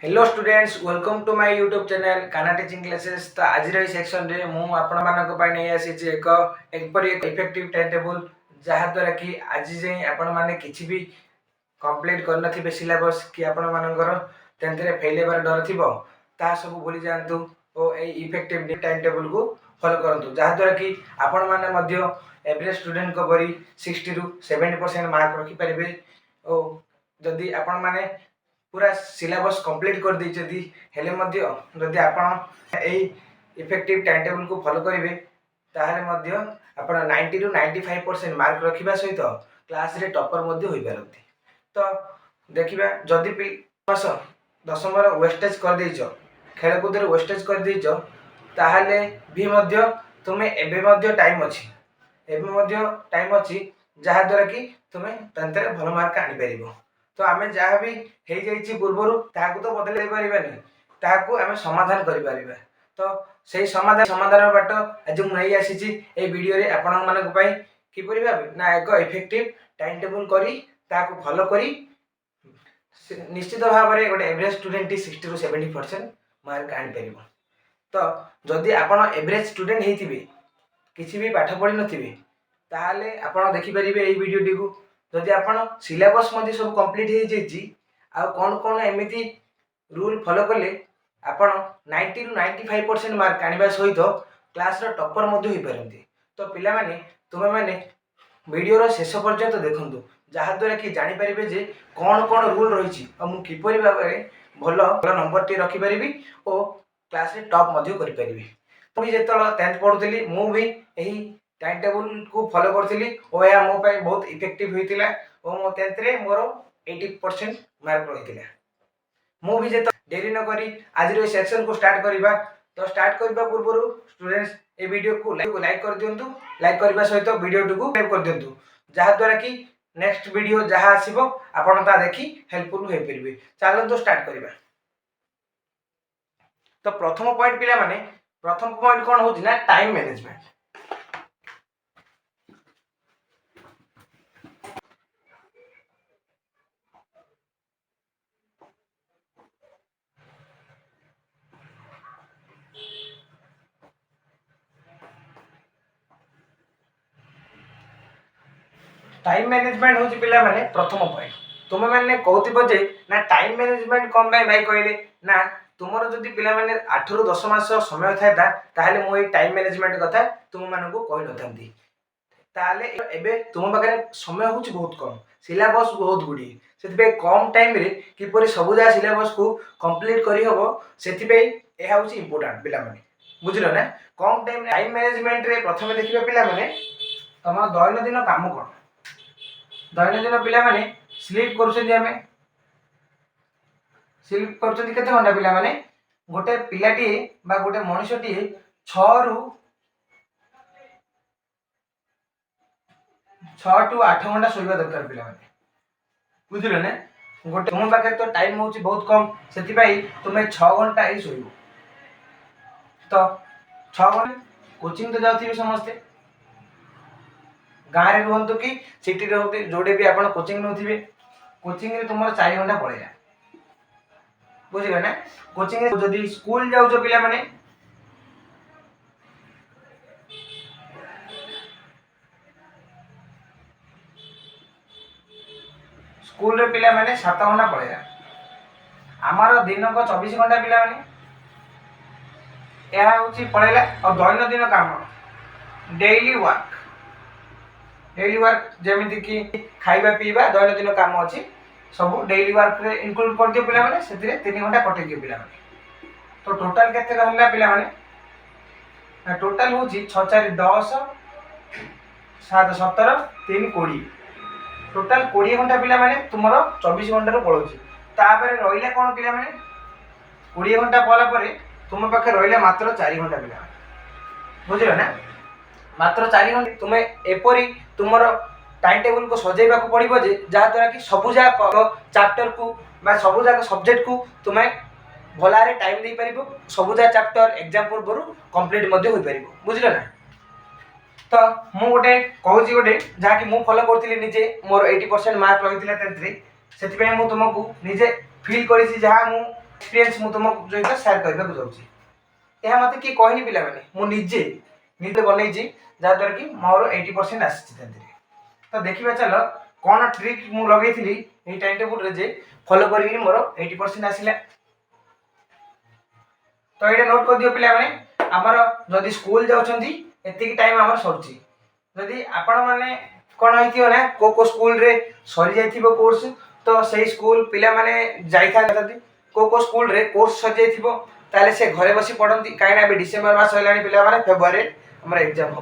Hello students welcome to my YouTube channel Kana teaching classes. तो आज section रे मु आपण मानक पय नै आसी जे एक इफेक्टिव टाइम टेबल जहा द्वारा कि आज जे आपण माने किछि भी कंप्लीट कर नथिबे सिलेबस कि आपण मानकर 10th रे फेल हेबार डर थिबो ता सब भूली जानतु ओ ए इफेक्टिव टाइम टेबल को फॉलो करंतु जहा द्वारा कि आपण माने मध्य एवरेज स्टूडेंट को बरी 60 रु 70% मार्क रखि परिबे। ओ जदी आपण माने पूरा सिलेबस कंप्लीट कर दी हेले मध्य जदि आपण ए इफेक्टिव टाइम टेबल को फॉलो करेंगे ताहले मध्य आपण 90 रु 95% मार्क रखिबा सहित क्लास रे टॉपर मध्य होई पारती। तो देखिबा जदि पास दशम रो वेस्टेज कर देइछो खेलकूद रे वेस्टेज कर देइछो ताहले भी मध्य तुमे एबे मध्य टाइम अछि जहा द्वारा कि तुमे 10th रे भलो मार्क आनि परिबो। तो आमे जहाँ भी हे जाइछि पूर्वरु ताहाकु तो बदलै परिबानी ताहाकु आमे समाधान करि परिबा। तो सेही समाधान बाट आज मु नै आसीछि ए वीडियो रे आपण मानक पई कि परि भाबे ना एक इफेक्टिव टाइम टेबल करी ताहाकु फॉलो करी निश्चित भाव रे गोटे एवरेज स्टूडेंट 60 रु 70% मार्क आनि परिबो। तो जदि आपण एवरेज स्टूडेंट हेतिबे किछि भी पाठ पढि नथिबे ताहाले आपण देखि परिबे ए वीडियो टी को जदि आपण सिलेबस मध्ये सब कंप्लीट हो जाइछि आ कोन कोन एमिति रूल फॉलो करले आपण 90 रु 95% मार्क आनिबा सहित क्लास रो टॉपर मध्ये होई परंती। तो पिला माने तुमे माने वीडियो रो शेष पर्यंत देखंतु जहा द्वारा कि जानि परिबे जे कोन कोन रूल रहिछि आ मु किपरि भाबरे भलो नंबर टी रखि परिबी ओ क्लास रे टॉप मध्ये करि परिबी। तुमी जेतल 10th पढुतली मु भी एही टाइम टेबल को फॉलो करथिली ओ या मो पय बहुत इफेक्टिव होइतिला ओ मो 10th रे मोर 80% मार्क रहितिला। मु भी जेत देरी न करी आज रो सेक्शन को स्टार्ट करिबा। तो स्टार्ट करबा पूर्वरु स्टूडेंट्स ए वीडियो को लाइक कर दियंतु। लाइक करबा सहित वीडियो को सब्सक्राइब कर दियंतु जहा द्वारा कि नेक्स्ट वीडियो जहा आसीबो आपण ता देखि हेल्पफुल होई परिबे। चलो तो स्टार्ट करिबा। तो प्रथम पॉइंट पिला माने प्रथम पॉइंट कोन होछि ना टाइम मैनेजमेंट। टाइम मैनेजमेंट होछि पिला माने प्रथम पॉइंट तुम माने कहतिबो जे ना टाइम मैनेजमेंट कोन भाई कहले ना तुमरो जदि पिला माने 8 रु 10 मास समय थायता ताहले मो ए टाइम मैनेजमेंट कथा तुम मानको कहि नथांती। ताहले एबे तुम बगरे समय होछि बहुत कम सिलेबस बहुत गुडी सेति कम टाइम रे किपरि सबुजा सिलेबस को कंप्लीट करि हबो सेति पे एहा होछि इंपोर्टेंट पिला माने बुझिलो ना। कम टाइम मैनेजमेंट रे प्रथमे देखिबा पिला माने तमर दैनंदिन काम कोन दैनंदिन पिला माने स्लीप करछथि आमे स्लीप करछथि केते घंटा पिला माने गोटे पिलाटी बा गोटे मनुष्यटी 6 टू 8 घंटा सोइबा दरकार पिला माने बुझिलो ना। गोटे तुम पाखे तो टाइम होछि बहुत कम सेति पई तुमे 6 घंटा ही सोइबो। तो 6 घंटा कोचिंग तो जाउथि समस्ते गाँव रे रुहंतु कि सिटी रे होते जोडे भी आपण कोचिंग नउथिबे कोचिंग रे तुमर 4 घंटा पळेला बुझिबे ना। कोचिंग रे जदी स्कूल जाउ जो पिला माने स्कूल रे पिला माने 7 घंटा पळेला आमार दिन को 24 घंटा पिला माने एहा होची पळेला और दैनंदिन काम डेली वर्क जेमिति कि खाइबा पीबा दैनंदिन काम अछि सब डेली वर्क रे इंक्लूड कर दियो पिला माने सेतिरे 3 घंटा कटै दियो पिला माने। तो टोटल केते रहला पिला माने टोटल होची 6 4 10 7 17 3 20 टोटल 20 घंटा पिला माने तुमरो 24 घंटा रो पळोची तापरे रहिला कोन पिला माने 20 घंटा पळला परे तुम पाखे रहिला मात्र 4 घंटा पिला बुझिलो ना। मात्र 4 घंटा तुमे एपरी तुमरो टाइम टेबल को सजेबा को पड़िबो जे जहा द्वारा कि सबुजा चैप्टर को बा सबुजा सब्जेक्ट को तुमे भलारे टाइम दे परिबो सबुजा चैप्टर एग्जाम पूर्वरु कंप्लीट मध्ये होई परिबो बुझिलो ना। तो मु गोटे कहूची गोटे जहा कि मु फॉलो करथिली निजे मोर 80% मार्क रहितिला 10th रे सेति पे मु तुमको निजे फील करिसी जहा मु एक्सपीरियंस मु तुम सहित सेयार करने जाऊँगी। यह मत किए कहनी पिला मैंने मुझे निजे बनई जहाँद्वारा कि मोर 80% आसी। तो देखा चल कौन ट्रिक मु लगे टाइम टेबुल जे फॉलो कर मोर 80% आसला। तो ये नोट कर दियो पिला मैंने आमर जदि स्कूल जाउछंती एतिकी टाइम आमर सरची जदि आपण माने कोन होइथियो ना को स्कूल रे सरी जाइथिबो कोर्स तो सही स्कूल पिला माने जाई थांती को स्कूल रे कोर्स सरी जाइथिबो ताले से घरे बसी पढंती काईना बे डिसेंबर मास होलानी पिला माने फेब्रुआरी हमर एग्जाम हो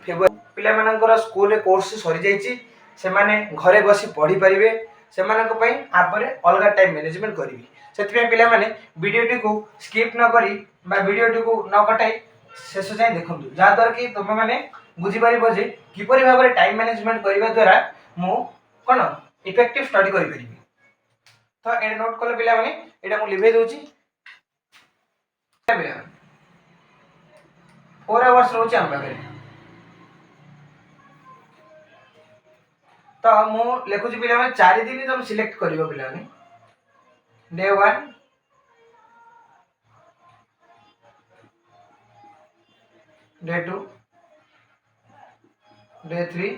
फेब्रुआरी पिला मानकर स्कूल रे कोर्स सरी जाइची से माने घरे बसी पढी परिबे से मानक पई आपरे अलगा टाइम मैनेजमेंट करिवि से पिला माने वीडियोटी को स्किप न करी बा वीडियोटी को न कटाई शेष जाए देखु जहाँद्वारा कि तुम मैंने बुझीपर जे किपरि भाव में टाइम मैनेजमेंट करने द्वारा मु कौन इफेक्टिव स्टडी करी। तो ये नोट कले पिला माने एटा मु लिभे दोची पिला 4 आवर्स रोचे हम पाखे। तो मु लिखुची पिला माने 4 दिन तुम सिलेक्ट करिवो पिला माने डे 1 डे 2 डे 3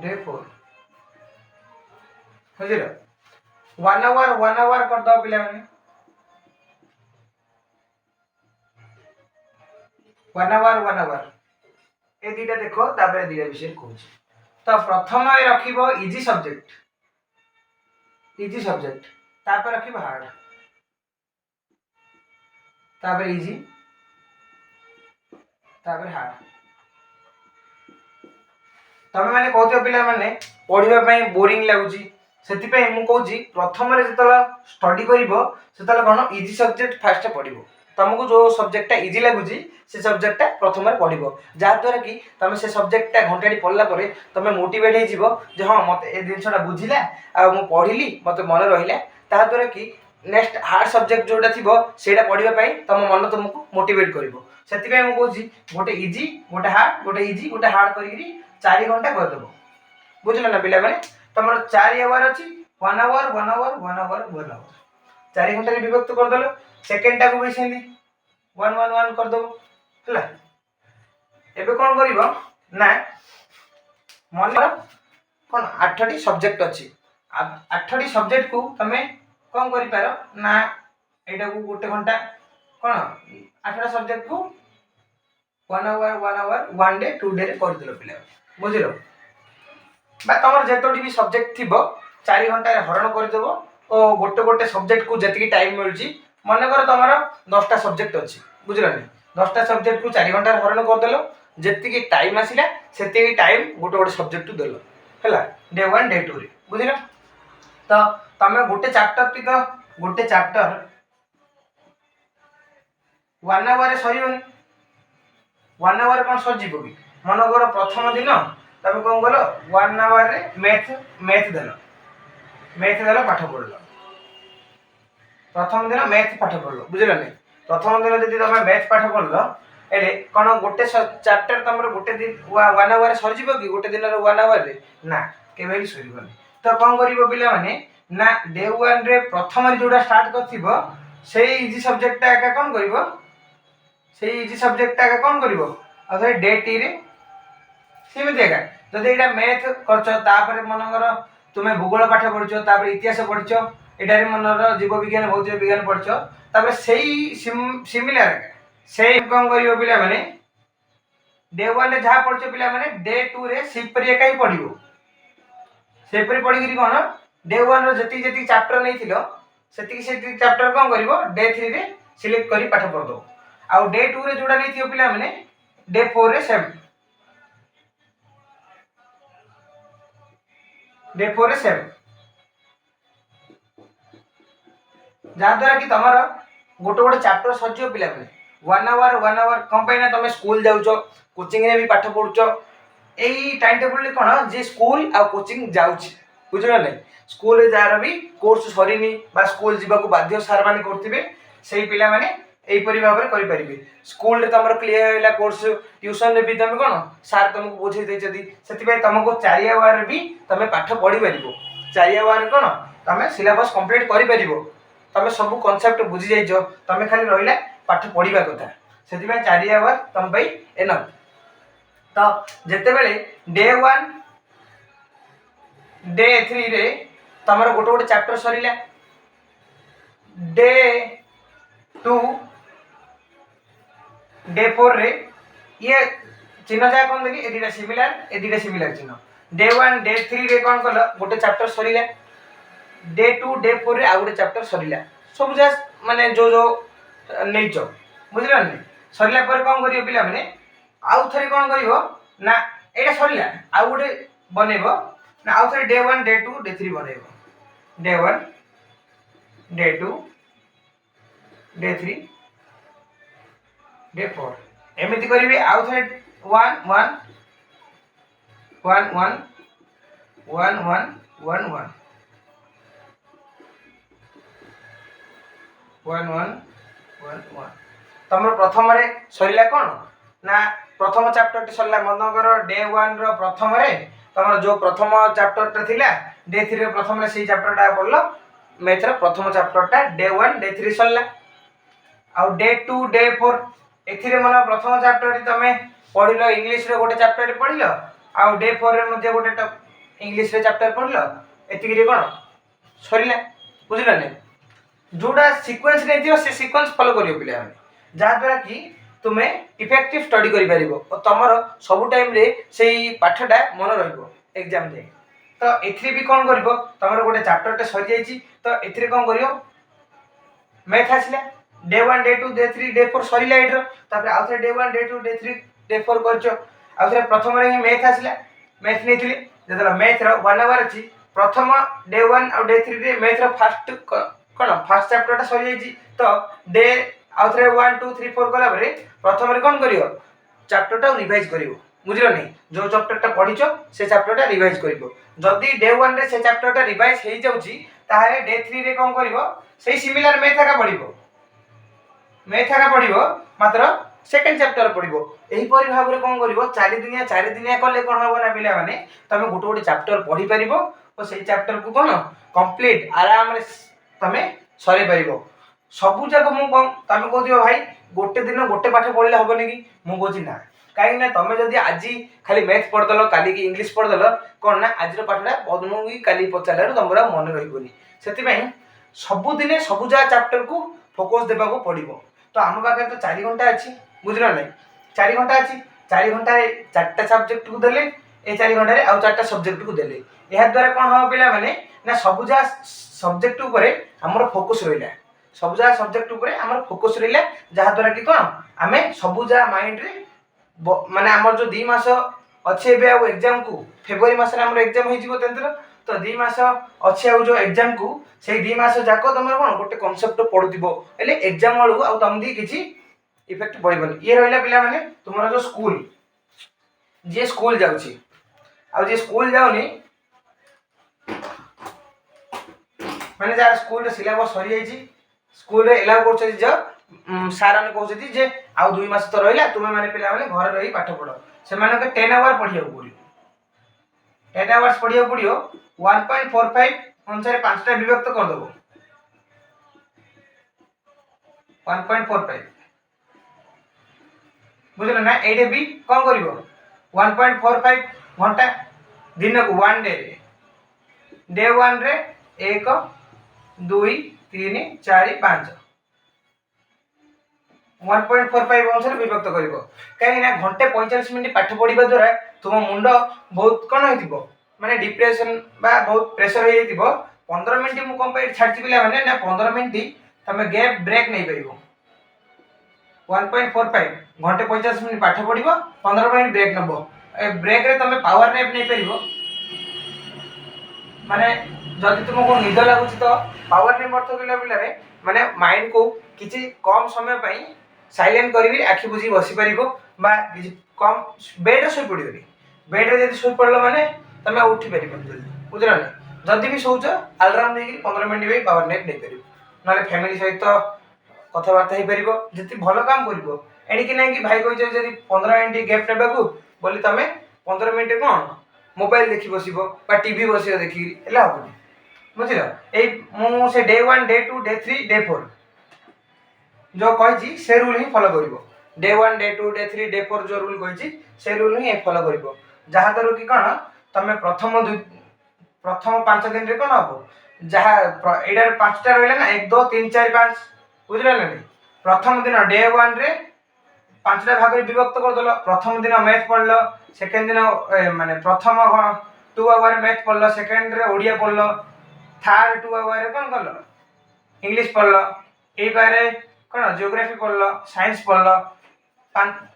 डे 4 बुझल 1 आवर कर दो पिला माने 1 आवर ए दीटा देखो तापर दीटा विषय कहूँ। तो प्रथम रखिबो इजी सब्जेक्ट तापर रखिबो हार्ड तापर इजी तापर हार्ड। तमे माने कहते पिला माने पढ़िबा पई बोरिंग लागुची सेति पई मु कहूची प्रथम रे जतला स्टडी करिवो सेतला कोन इजी सब्जेक्ट फास्ट पढ़िबो तुमको जो सब्जेक्टटा इजी लगुची से सब्जेक्टटा प्रथम रे पढ़िबो जा द्वारा कि तुम से सब्जेक्टटा घंटाडी पढ़ला परे तुम मोटिवेट हे जिवो जे हां मते ए दिनसटा बुझिला आ मु पढ़िली मते मन रहिला ता द्वारा कि नेक्स्ट हार्ड सब्जेक्ट जोटा थिबो सेटा पढ़िबा पई तुम मन तुमको मोटिवेट करिवो सेति पई मु कहूची गोटे इजी गोटे हार्ड करी 4 घंटा कर देबो बुझलो ना पिला माने तमर 4 आवर अछि 1 आवर 4 घंटा रे विभक्त कर दलो सेकंड टा को भी सेंदी 1 कर दो हला। एबे कोन करिवो ना मन कोन 8टी सब्जेक्ट अछि 8टी सब्जेक्ट को तमे कोन करि पारो ना एटा को गोटे घंटा कोन 8टा सब्जेक्ट को 1 आवर 1 डे 2 डे रे कर दिलो पिला बुझिलो बा तमर जेतोटी भी सब्जेक्ट थिबो 4 घंटा रे हरण कर देबो ओ गोटे सब्जेक्ट को जति टाइम मिलुची मन कर तमर 10टा सब्जेक्ट अछि बुझिलो नि 10टा सब्जेक्ट को 4 घंटा रे हरण कर देलो जति टाइम आसिला सेति टाइम गोटे सब्जेक्ट को देलो हला डे 1 डे 2 रे बुझिलो। तो तमे गोटे चैप्टर 1 आवर रे सरीबनी 1 आवर कोन सर जीवो कि मन कर प्रथम दिन तमे कोन गलो 1 आवर रे मैथ देलो पाठ पढ़लो प्रथम दिन मैथ पाठ पढ़लो बुझिलो नि प्रथम दिन जदि तमे मैथ पाठ पढ़लो एले कोन गोटे चैप्टर तमरो गोटे दिन 1 आवर रे सर जीवो कि गोटे दिन रे 1 आवर रे ना केबे भी सरीबनी। तो कोन करिवो पिला माने ना डे 1 रे प्रथम रे जोडा स्टार्ट करथिबो सेही इजी सब्जेक्ट टा का कोन करिवो सेही इजी सब्जेक्ट टा का कोन करिवो आ डे टी रे सेमि देखा जदि एटा मैथ करछ तापर मनगर तुमे भूगोल पाठ पढिछो तापर इतिहास पढिछो एटारे मनर जीव विज्ञान भौतिक विज्ञान पढिछो तापर सेही सिमिलर सेम कोन करियो पिला माने डे 1 रे जहा पढिछो पिला माने डे 2 रे सिपरि एकाई पढिबो सेपरि पढि गिरी कोन डे 1 रो जति चैप्टर नै थिलो सेति चैप्टर कोन करिवो डे 3 रे सिलेक्ट करी पाठ पढ दो आ डे 2 रे जोडा नै थियो पिला माने डे 4 रे सेम डे 4 रे सेम जहाँ द्वारा कि तमर गोटे चैप्टर सजियो पिला माने 1 आवर कम पाइना तमे स्कूल जाउछो कोचिंग रे भी पाठ पढुछो एई टाइम टेबल रे कोन जे स्कूल आ कोचिंग जाउछि बुझलो नै स्कूल रे जार भी कोर्स सरीनी बा स्कूल जीवा को बाध्य सार माने करथिबे सेही पिला माने एई परि भाबरे करि परिबे स्कूल रे तमर क्लियर हैला कोर्स ट्यूशन रे भी तमे कोन सार तुमको बुझे दे जदी सेति पे तुमको 4 आवर भी तमे पाठ पढी परिबो 4 आवर कोन तुम सिलेबस कंप्लीट कर पारिबो तुम सब कॉन्सेप्ट बुझी जाइछो तुम खाली रहिला पाठ पढ़िबा कथा से 4 आवर तुम भाई एनफ। तो जेते बेले डे 1 डे 3 रे तमर गोटे गोटे चैप्टर सरीला डे 2 डे 4 रे ये चिन्ह जा कौन देली एदिटा सिमिलर चिन्ह डे 1 डे 3 रे कौन कल गोटे चैप्टर सरीला डे 2 डे 4 रे आ गोटे चैप्टर सरीला सब जा माने जो जो नेचो बुझिला नै सरीला पर कौन करियो पिला माने आउ थरे कौन करियो ना एटा सरीला आ गोटे बनेबो ना आउ थरे डे 1 डे 2 डे 3 बनेबो डे 1 डे 2 डे 3 डे 4 एमिति करिवे आउ थरे 1 1 1 1 1 1 1 1 1 1 1 1 तमर प्रथम रे सरीला कोन ना प्रथम चैप्टर टी सरला मनकर डे 1 रो प्रथम रे तमर जो प्रथम चैप्टर टा थिला डे 3 रे प्रथम रे सेही चैप्टर टा पढलो मैथ रो प्रथम चैप्टर टा डे 1 डे 3 सरला आ डे 2 डे 4 एथिरे मन प्रथम चैप्टर टी तमे पढिलो इंग्लिश रे गोटे चैप्टर टी पढिलो आ डे 4 रे मध्ये गोटे इंग्लिश रे चैप्टर पढिलो एतिकी रे कोन सरीला बुझिला नै जोड़ा सीक्वेंस नहीं थी से सीक्वेंस फॉलो करियो पिला माने जहा द्वारा कि तुमे इफेक्टिव स्टडी करि परिबो और तमरो सब टाइम रे सेही पाठटा मन रहइबो एग्जाम दे। तो एथि भी कोन करबो तमरो गोटे चैप्टर टे सरि जाईची तो एथि कोन करियो मैथ आसिला डे 1 डे 2 डे 3 डे 4 सरिला एटर तापर आउथरे डे 1 डे 2 डे 3 डे 4 करचो आउथरे प्रथम रे मैथ आसिला मैथ नेथिली जेतला मैथ रो 1 आवर अछि प्रथम डे 1 और डे 3 रे मैथ रो फर्स्ट कोन फर्स्ट चैप्टर टा सरि जाईची तो डे आउथरे 1 2 3 4 गला बरे प्रथम रे कोन करियो चैप्टर टा रिवाइज करियो बुझिलो नै जो चैप्टर टा पढिचो से चैप्टर टा रिवाइज करिवो जदी डे 1 रे से चैप्टर टा रिवाइज हेई जाउची ताहे डे 3 रे कोन करिवो सेही सिमिलर मैथ का पढिवो मात्र सेकंड चैप्टर पढिवो एही परि भाबरे कोन करिवो 4 दिनिया कले कोन होबो ना पिला माने तमे गोटे गोटे चैप्टर पढि परिवो और सेही चैप्टर को कोन कंप्लीट आराम रे तमे सरे परिबो सबु जग मु तमे को दियो भाई गोटे दिन गोटे पाठ पढले होबनी कि मु कोछि ना काई ना तमे जदी आजी खाली मैथ पढ दलो काली की इंग्लिश पढ दलो कोन ना आज रो पाठडा पदनु की काली पचाले तमरा मन रहिबोनी सेति पई सबु दिने सबु जा चैप्टर को फोकस देबा को पडिबो। तो आम पाखे तो 4 घंटा अछि बुझलो नै 4 घंटा अछि 4 घंटा रे 4टा सब्जेक्ट को देले ए 4 घंटा रे आ 4टा सब्जेक्ट को देले एहा द्वारा कोन हो पिला माने ना सबु जा सब्जेक्ट ऊपर हमर फोकस रहिला सबु जा सब्जेक्ट ऊपर हमर फोकस रहिला जहा द्वारा कि कोन आमे सबु जा माइंड रे माने हमर जो 2 मास अच्छे बे आ एग्जाम को फेब्रुआरी मास रे हमर एग्जाम होई जिवो तेंद्र तो 2 मास अच्छे आ जो एग्जाम को से 2 मास जाको तमर कोन गोटे कांसेप्ट पढुतिबो एले एग्जाम वालू आ तम दी किछि इफेक्ट पड़िबनी ये रहिला पिला माने तुमरा जो स्कूल जे स्कूल जाउची आ जे स्कूल जाउनी माने जा स्कूल रे सिलेबस सरी जाईची स्कूल रे एलाउ करछ जे सार ने कहछ जे आ 2 मास तो रहिला तुमे माने पिला माने घर रही पाठ पढो से माने के 10 आवर पढियो पड़ियो 10 आवर्स पढियो पड़ियो 1.45 अनुसार 5टा विभक्त कर दबो 1.45 बुझलो ना एडे भी कोन करिवो 1.45 घंटा दिन को 1 डे रे डे 1 रे 1 2 3 4 5 1.45 अनुसार विभक्त करिवो काहे ना घंटे 45 मिनिट पाठ पढिबा द्वारा तुम मुंड बहुत कोन होइतिबो माने डिप्रेशन बा बहुत प्रेशर होई जइतिबो 15 मिनिट मु कंप्लीट छाडछि पिला माने ना 15 मिनिट तमे गैप ब्रेक नै परिबो 1.45 घंटे 50 मिनिट पाठ पढिबो 15 मिनिट ब्रेक नबो ए ब्रेक रे तमे पावर नैप नै परिबो माने जदि तुमको निद लागुछि तो पावर नैप अर्थ पिला पिला रे माने माइंड को किछि कम समय पई साइलेंट करिवि आखि बुझी बसी परिबो बा कम बेड रे सोई पडिबो बेड रे जदि सोई पडलो माने तमे उठी परिबो जल्दी बुझला नै जदि भी सोउछ अलार्म देकी 15 मिनिट बे पावर नैप नै परिबो नाले फैमिली सहित कथा बार्ता हे परिबो जति भलो काम करिवो एनी कि नै कि भाई कहि जदि 15 मिनिट गैप नेबाकू बोली तमे 15 मिनिट कोन मोबाइल देखि बसिबो बा टीवी बसियो देखि एला होबो बुझल ए मु से डे 1 डे 2 डे 3 डे 4 जो कही से रूल ही फॉलो करिवो डे 1 डे 2 डे 3 डे 4 जो रूल कही से रूल ही फॉलो करिवो जहा दरो कि कोन तमे प्रथम 5 दिन रे कोन हबो जहा एडा पांचटा रहले ना 1 2 3 4 5 बुझले ना प्रथम दिन डे 1 रे पांचटा भाग रे विभक्त कर दलो प्रथम दिन मैथ पढ़लो सेकंड दिन माने प्रथम 2 आवर मैथ पढ़लो सेकंड रे ओडिया पढ़लो थर्ड 2 आवर कोन करलो इंग्लिश पढ़लो ए बारे कोन ज्योग्राफी पढ़लो साइंस पढ़लो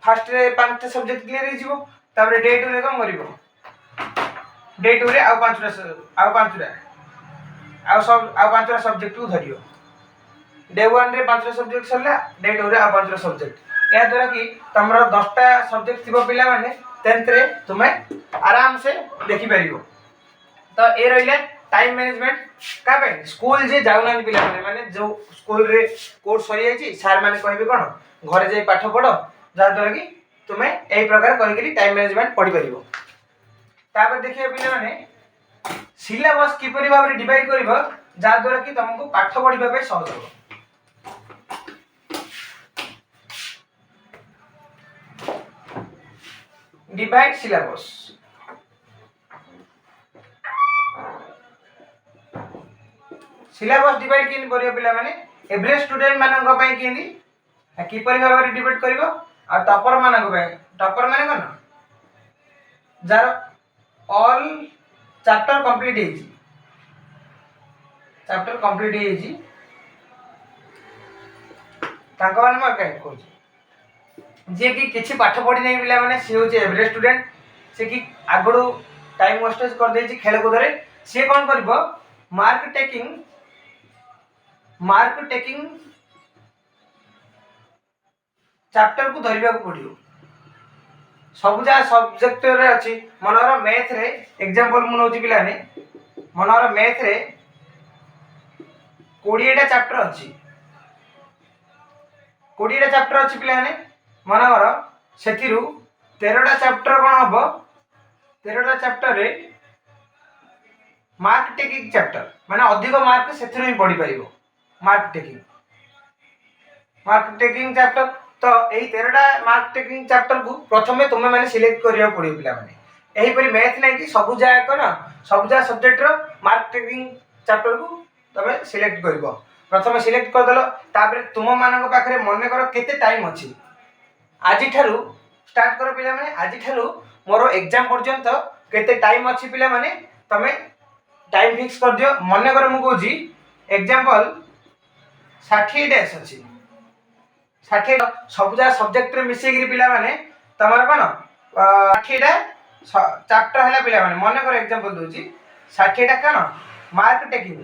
फर्स्ट रे पांचटा सब्जेक्ट क्लियर हो जिवो तापर डे 2 रे कोन करिवो डे 2 रे आ पांचटा सब्जेक्ट को धरियो डे 1 रे 5 सब्जेक्ट सरला डे 2 रे आ 5 सब्जेक्ट या द्वारा कि तमरो 10टा सब्जेक्ट थिबो पिला माने 10th रे तुमे आराम से देखि परिबो तो ए रहिला टाइम मैनेजमेंट का पे स्कूल जे जाउना पिला माने जो स्कूल रे कोर्स सरी जाई सर माने कहबे कोन घरे जाई पाठ पढो जा द्वारा कि तुमे एई प्रकार कहि के टाइम मैनेजमेंट पढि परिबो तापर देखिए पिला माने सिलेबस किपरि भाबरे डिवाइड करिवो जा द्वारा कि तुमको पाठ पढिबा पे सहज हो डिवाइड सिलेबस सिलेबस डिवाइड केन करियो पिला माने एवरेज स्टूडेंट मानन पई केनी किपरि भाबरे डिवाइड करिवो आ टॉपर मानन पई टॉपर माने कोन जार ऑल चैप्टर कंप्लीट हेजी तांको मान म कहि कहू जे कि किछि पाठ पढि नै पिला माने से होचे एवरेज स्टूडेंट से कि आगडू टाइम वेस्टेज कर देछि खेल कूद रे से कोन करबो मार्क टेकिंग चैप्टर को धरिबा को पडियो सबुजा सब्जेक्ट रे अछि मनोर मैथ रे एग्जांपल मु नोची पिला ने मनोर मैथ रे 20 टा चैप्टर अछि 20 टा चैप्टर अछि पिला ने मनोर सेथिरु 13 टा चैप्टर कोन हबो 13 टा चैप्टर रे मार्क टेकिंग चैप्टर माने अधिक मार्क सेथिरु ही पढि परिबो मार्क टेकिंग चैप्टर तो एही 13 टा मार्क टेकिंग चैप्टर को प्रथमे तुमे माने सिलेक्ट करिया पडियो पिला माने एही परि मैथ नै कि सबु जाय को ना सबु जा सब्जेक्ट रो मार्क टेकिंग चैप्टर को तमे सिलेक्ट करबो प्रथमे सिलेक्ट कर दलो तापर तुम मानक पाखरे मने करो केते टाइम अछि आजि ठारू स्टार्ट करो पिला माने आजि ठारू मोर एग्जाम पर्यंत केते टाइम अछि पिला माने तमे टाइम फिक्स कर दियो मने करो मु कहूजी एग्जांपल 60 डेज अछि 60 सबजा सब्जेक्ट रे मिसे गिरी पिला माने तमर कोन 60 टा चैप्टर हला पिला माने मने करो एग्जांपल दोजी 60 टा कोन मार्क टेकिंग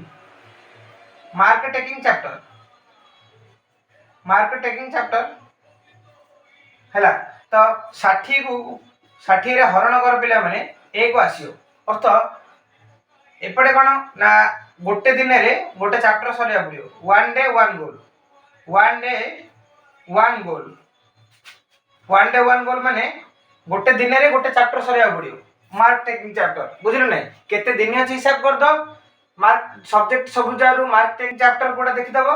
चैप्टर हला तो 60 को 60 रे हरण कर पिला माने 1 आसियो अर्थ एपडे कोन ना गोटे दिन रे गोटे चैप्टर सरिया पडियो वन डे वन गोल माने गोटे दिन रे गोटे चैप्टर सरिया पडियो मार्क टेकिंग चैप्टर बुझिलो नै केते दिन अछि हिसाब कर दो मार्क सब्जेक्ट सब जारू मार्क टेकिंग चैप्टर कोडा देखि दबो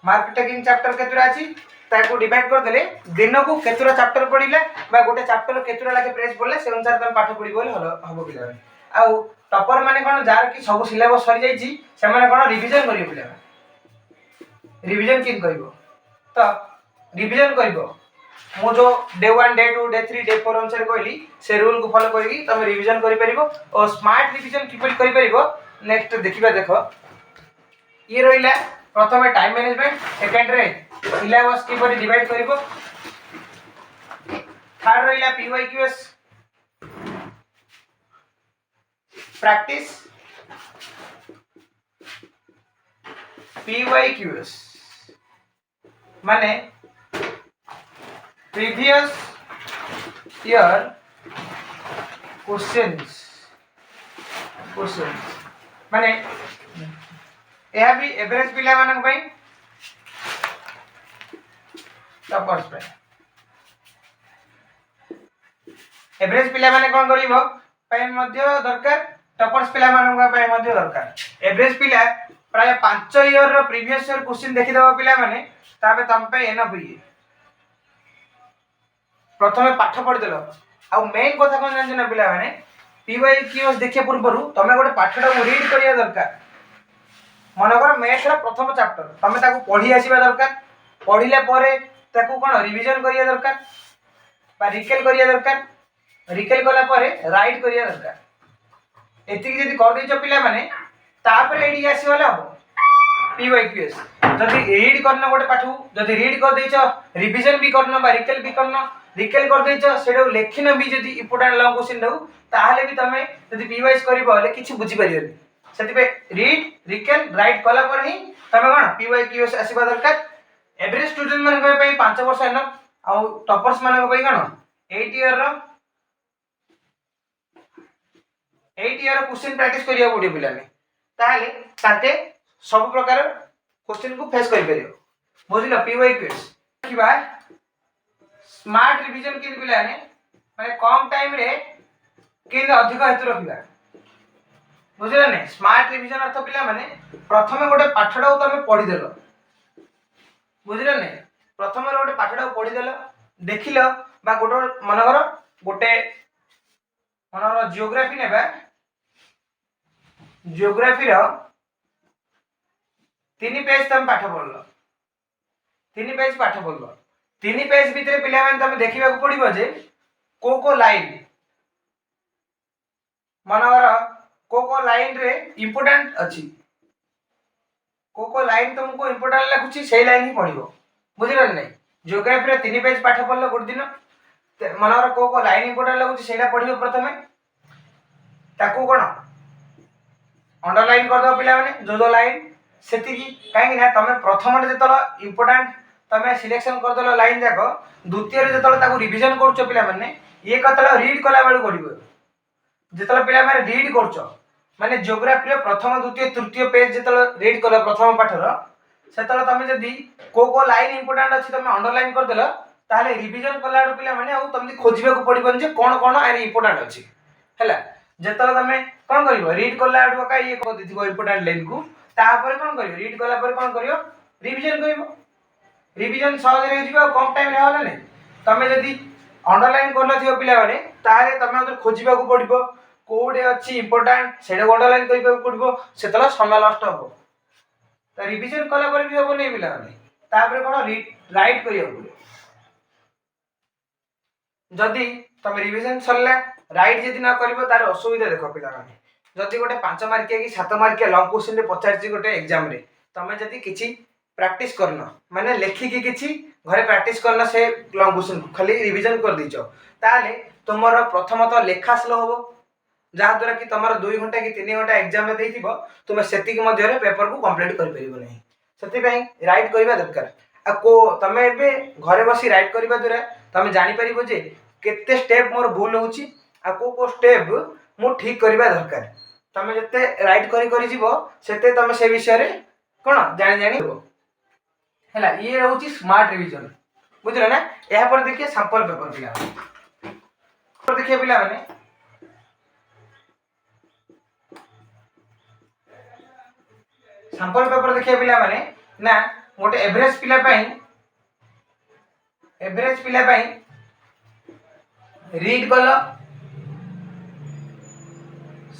मार्क टेकिंग चैप्टर केतरा अछि ताको डिवाइड कर देले दिन को केतरा चैप्टर पढिले बा गोटे चैप्टर केतरा लागे पेज पढले से अनुसार तम पाठ पढि बोले हबो पिला आ टॉपर माने कोन जार की सब सिलेबस सरी जाई छी से माने कोन रिवीजन करियो पिला रिवीजन किन करिवो तो रिवीजन करिवो मु जो डे 1 डे 2 डे 3 डे 4 अनुसार कहली से रूल को फॉलो करी तमे रिवीजन करि परिबो और स्मार्ट रिवीजन किपरि करि परिबो नेक्स्ट देखिबा देखो ये रहिला प्रथमे टाइम मैनेजमेंट सेकंड रे सिलेबस किपरि डिवाइड करिवो थर्ड रहिला पीवाईक्यूएस प्रैक्टिस PYQS माने प्रीवियस ईयर क्वेश्चंस माने यह भी एवरेज पिला मानक पई टॉपर्स पे एवरेज पिला माने कोन करिवो पई मध्ये दरकार टॉपर्स पिला मानक पई मध्ये दरकार एवरेज पिला प्राय 5 इयर रो प्रीवियस इयर क्वेश्चन देखि दबो पिला माने ताबे तम पे एनफ ही प्रथमे पाठ पढि देलो आ मेन कथा कोन जान ना पिला माने पीवाई क्यूएस देखिया पूर्वरु तमे गोटे पाठटा रीड करिया दरकार मन कर मैथ रा प्रथम चैप्टर तमे ताको पढी आसीबा दरकार पढिले परे ताको कोन रिवीजन करिया दरकार बा रिकल करिया दरकार रिकल कला परे राइट करिया दरकार एति की जदी कर देचो पिला माने तापर एडी आसी वाला हो पीवाई क्यूएस जदी रीड करना गोटे पाठ जदी रीड कर देचो रिवीजन भी करना बा रिकल कर देचो सेडो लेखिन भी जदी इंपोर्टेंट लॉन्ग क्वेश्चन दउ ताहले भी तमे जदी पीवाईस करबो ले किछि बुझी परियनी सेति पे रीड रिकल राइट कला पर ही तमे कोन पीवाई क्यूएस आसीबा दरकार एवरेज स्टूडेंट मन के पई 5 वर्ष एन आ टॉपर्स मन के पई कोन 8 ईयर रो 8 ईयर क्वेश्चन प्रैक्टिस करिया पड़ी पिला ने ताहले ताते सब प्रकार क्वेश्चन को फेस करि परियो बुझिलो पीवाई क्यूएस किबा स्मार्ट रिवीजन के पिला ने माने कम टाइम रे के अधिक हेतु रखिबा बुझिलो ने स्मार्ट रिवीजन अर्थ पिला माने प्रथमे गोटे पाठडा तमे पढि देलो बुझिलो ने प्रथमे गोटे पाठडा पढि देलो देखिलो बा गोटे मनगर गोटे मनगर जियोग्राफी नेबा जियोग्राफी रो 3 पेज तमे पाठ पढलो 3 पेज पाठ पढलो 3 पेज भितरे पिला माने तमे देखिबा को पडिबो जे को लाइन मनगर को लाइन रे इंपोर्टेंट अछि को लाइन तुमको इंपोर्टेंट लागुची सेही लाइन ही पढिबो बुझिरन नै जियोग्राफी रे 3 पेज पाठ पढलो गुड दिन मनगर को लाइन इंपोर्टेंट लागुची सेटा पढिबो प्रथमे ताकू कोन अंडरलाइन कर दो पिला माने जो लाइन सेति की काहे ना तमे प्रथम रे जतलो इंपोर्टेंट तमे सिलेक्शन कर दलो लाइन जाको द्वितीय रे जतलो ताकू रिवीजन करछो पिला माने ये कतलो रीड कला बेलु करिवो जतलो पिला माने रीड करछो माने जियोग्राफी रे प्रथम द्वितीय तृतीय पेज जतलो रीड कला प्रथम पाठर सेतलो तमे जदी को लाइन इंपोर्टेंट अछि तमे अंडरलाइन कर देलो ताले रिवीजन कला पिला माने आ तमे खोजिबा को पडिबन जे कोन कोन आरे इंपोर्टेंट अछि हैला जेतलो तमे कोन करिवो रीड कला आडो का ये को दिथिबो इंपोर्टेंट लाइन को तापर कोन करिवो रीड कला पर कोन करिवो रिवीजन करिवो रिवीजन सहज रे जिबो कम टाइम रे होला नै तमे जदी अंडरलाइन करना थियो पिला माने तारे तमे अदर खोजिबा को पडिबो कोडे अछि इंपोर्टेंट सेडे अंडरलाइन करिबा को पडिबो सेतला समय नष्ट हो त रिवीजन कला पर भी हो नै पिला माने तापर कोन राइट करियो पडिबो जदी तमे रिवीजन सरला राइट जदी ना करिवो तार असुविधा देखो पिला माने जदी गोटे 5 मार्किया कि 7 मार्किया लॉन्ग क्वेश्चन रे पचारची गोटे एग्जाम रे तमे जदी किछि प्रैक्टिस करना माने लेखि की किछि घरे प्रैक्टिस करना से लॉन्ग क्वेश्चन खाली रिवीजन कर दिचो ताले तुमरो प्रथमतः लेखा स्लो होबो जहा द्वारा कि तमरो 2 घंटा कि 3 घंटा एग्जाम में देथिबो तुमे सेति के मध्य रे पेपर को कंप्लीट कर परिबो नै सेति पई राइट करबा दरकार आ को तमे एबे घरे बसी राइट करबा द्वारा तमे जानि परिबो जे केते स्टेप मोर भूल होउची आ को स्टेप मु ठीक करबा दरकार तमे जते राइट करी जीवो सेते तमे से विषय रे कोन जानि जानि हैला ये रहउची स्मार्ट रिवीजन बुझले ना यहा पर देखिए सैंपल पेपर पिला पर देखिए पिला माने सैंपल पेपर देखिए पिला माने ना मोटे एवरेज पिला पई रीड कलो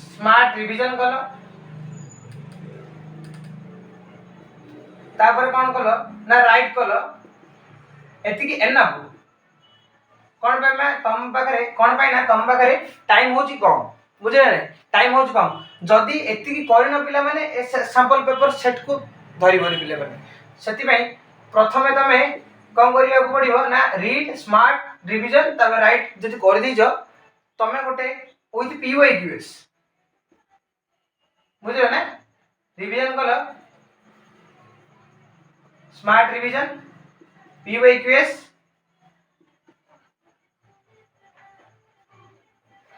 स्मार्ट रिवीजन कलो तापर कोन कलो ना राइट कलो एति की एनफ कोन पे मैं तम पाखरे कोन पाई ना तम पाखरे टाइम होची कम बुझे ना टाइम होची कम जदी एति की करिनो पिला माने ए सैंपल पेपर सेट को धरि बरि पिला माने सेति पई प्रथमे तमे कोन करिया को पड़िबो ना रीड स्मार्ट रिवीजन तमे राइट जदी कर दिजो तमे गोटे विथ पीवाई क्यूएस बुझे ना रिवीजन कलो स्मार्ट रिवीजन पीवाई क्यूएस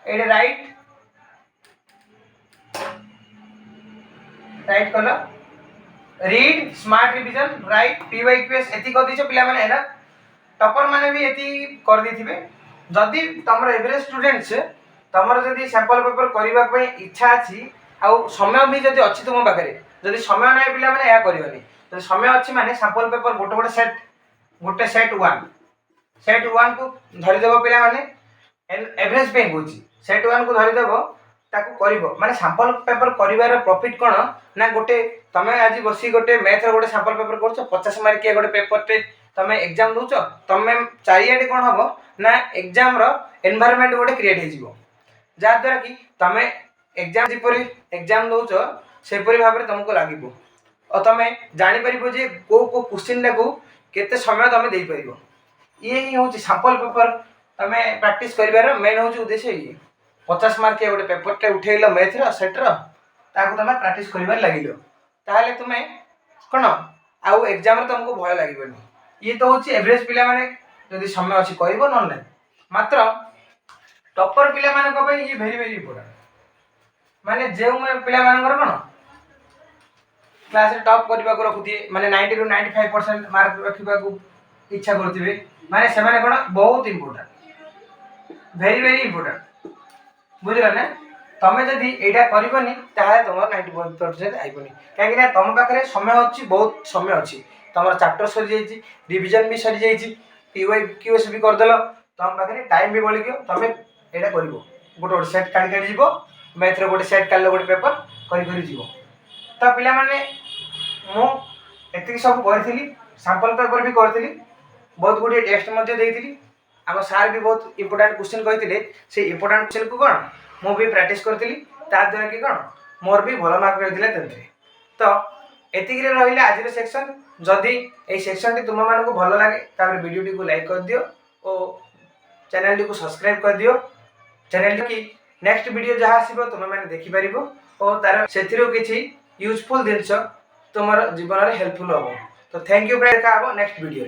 एडे राइट कलो read smart revision write P Y Q S एति कर दिछो पिला माने एना टॉपर माने भी एति कर दिथिबे जदी तमरो एवरेज स्टूडेंट्स तमरो जदी सैंपल पेपर करिबा पई इच्छा अछि आउ समय भी जब अच्छी तुम पाखे जब समय ना पिला मैंने यह करनी तो समय अच्छी माने सैंपल पेपर गोटे गोटे सेट वन को धरीदेव पिला माने एवरेज पे कौच सेट वन को धरीदेव ताकू कर माने सैंपल पेपर कर प्रॉफिट कौन ना गोटे तुम आज बस गोटे मैथ गोटे सैंपल पेपर कर 50 मार्किया गोटे पेपर टे तुम एग्जाम दौच तुम चारिआडे कौन हम ना एग्जाम रो एनवायरनमेंट गोटे क्रिएट हो जहाँद्वारा कि तुम एग्जाम जिपरी एग्जाम दौच सेपरी भाव में तुमको लगे और तुम जापर जे कौ कौ क्वेश्चन को केते समय तुम दे पार ये ही हूँ सैंपल पेपर तुम प्रैक्टिस कर मेन हूँ उद्देश्य ये 50 मार्किया गोटे पेपर उठेल मैथ्र सेट्र ताकू तुम प्रैक्टिस कर लगे ताहले तुम कौन आउ एग्जाम तुमको भय लगे ये तो हूँ एवरेज पिला माने जदि समय अच्छी कर ना मात्र टॉपर पिला माने ये वेरी वेरी इंपोर्टेंट माने जो पिला मानकर कौन क्लास रे टॉप करने को रखुए माने 90 ରୁ 95% मार्क रखा इच्छा करुवे माने से माने कौन बहुत इंपोर्टेंट वेरी वेरी इंपोर्टेंट बुझल ना तुम जदि यहाँ करनी तुम 90% आईबनी कहीं तुम पाखे समय अच्छी बहुत समय अच्छी तुम चैप्टर सरी जा रिविजन भी सरी जा पीवाई क्यूएस भी करदेल तुम पाखे टाइम भी बढ़ गया तुम यहाँ कर गोटे गोटे सेट काढ़ी जीव मैथ्र गोटे सेट काढ़ गोटे पेपर कर तो पिला माने मुझे सब करी सैंपल पेपर भी करी बहुत गुड़े टेस्ट देती आम सार भी बहुत इंपोर्टेंट क्वेश्चन कहते से इंपोर्टेंट क्वेश्चन को कौन मुझे प्रैक्टिस करी ताद्वारा कि कौन मोर भी भल मार्क रही है तो एतिक रहा आज सेक्शन जदि ये सेक्शन टी तुम मानक भल लगे वीडियो टी को लाइक कर दियो और चैनल टी को सब्सक्राइब कर दियो चैनल की नेक्स्ट वीडियो जहाँ आसो तुम मैंने देखिपर और तार से किसी यूजफुल जिनस तुम जीवन में हेल्पफुल हम तो थैंक यू फ्रेंड देखा नेक्स्ट वीडियो।